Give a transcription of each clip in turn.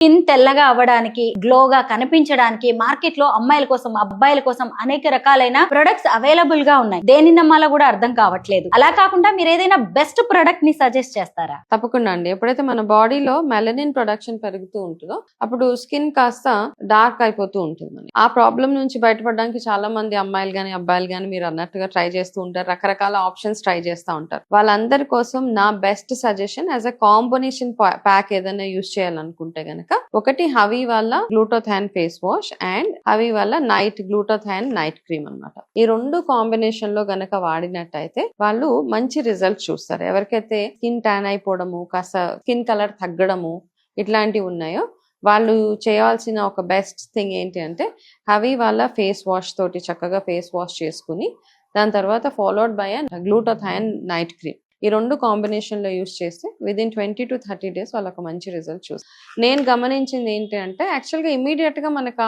Skin తెల్లగా అవ్వడానికి, గ్లోగా కనిపించడానికి మార్కెట్ లో అమ్మాయిల కోసం, అబ్బాయిల కోసం అనేక రకాలైన ప్రొడక్ట్స్ అవైలబుల్ గా ఉన్నాయి. దేని నమ్మాలో కూడా అర్థం కావట్లేదు. అలా కాకుండా మీరు ఏదైనా బెస్ట్ ప్రొడక్ట్ ని సజెస్ట్ చేస్తారా? తప్పకుండా అండి. ఎప్పుడైతే మన బాడీలో మెలనిన్ ప్రొడక్షన్ పెరుగుతూ ఉంటుందో అప్పుడు స్కిన్ కాస్త డార్క్ అయిపోతూ ఉంటుంది. ఆ ప్రాబ్లం నుంచి బయటపడడానికి చాలా మంది అమ్మాయిలు గానీ అబ్బాయిలు గానీ మీరు అన్నట్టుగా ట్రై చేస్తూ ఉంటారు. రకరకాల ఆప్షన్స్ ట్రై చేస్తూ ఉంటారు. వాళ్ళందరి కోసం నా best suggestion as a combination pack ఏదైనా యూజ్ చేయాలనుకుంటే గనక ఒకటి హవీ వాళ్ళ గ్లూటోథాన్ ఫేస్ వాష్ అండ్ హవీ వాళ్ళ నైట్ గ్లూటోథాన్ నైట్ క్రీమ్ అన్నమాట. ఈ రెండు కాంబినేషన్ లో గనక వాడినట్టయితే వాళ్ళు మంచి రిజల్ట్ చూస్తారు. ఎవరికైతే స్కిన్ ట్యాన్ అయిపోవడము, కాస్త స్కిన్ కలర్ తగ్గడము ఇట్లాంటివి ఉన్నాయో వాళ్ళు చేయాల్సిన ఒక బెస్ట్ థింగ్ ఏంటి అంటే హవీ వాళ్ళ ఫేస్ వాష్ తోటి చక్కగా ఫేస్ వాష్ చేసుకుని దాని తర్వాత ఫాలోడ్ బై గ్లూటోథాన్ నైట్ క్రీమ్. ఈ రెండు కాంబినేషన్ లో యూస్ చేస్తే విదిన్ 20 to 30 days వాళ్ళకు మంచి రిజల్ట్ చూస్తారు. నేను గమనించింది ఏంటి అంటే యాక్చువల్ గా ఇమీడియట్ గా మనకు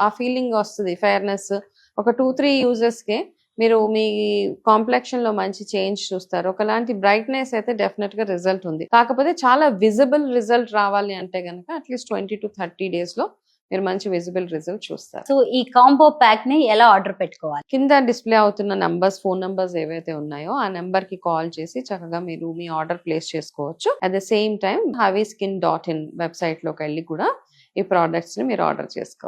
ఆ ఫీలింగ్ వస్తుంది, ఫెయిర్నెస్. ఒక 2-3 యూజెస్ కే మీరు మీ కాంప్లెక్షన్ లో మంచి చేంజ్ చూస్తారు. ఒకలాంటి బ్రైట్నెస్ అయితే డెఫినెట్ గా రిజల్ట్ ఉంది. కాకపోతే చాలా విజిబుల్ రిజల్ట్ రావాలి అంటే గనక అట్లీస్ట్ 20 to 30 days లో మీరు మంచి విజిబుల్ రిజల్ట్ చూస్తారు. సో ఈ కాంబో ప్యాక్ ని ఎలా ఆర్డర్ పెట్టుకోవాలి? కింద డిస్ప్లే అవుతున్న నంబర్స్, ఫోన్ నంబర్స్ ఏవైతే ఉన్నాయో ఆ నెంబర్ కి కాల్ చేసి చక్కగా మీరు మీ ఆర్డర్ ప్లేస్ చేసుకోవచ్చు. At the same time havyskin.in website లోకి వెళ్ళి కూడా ఈ ప్రోడక్ట్స్ ని మీరు ఆర్డర్ చేసుకోవచ్చు.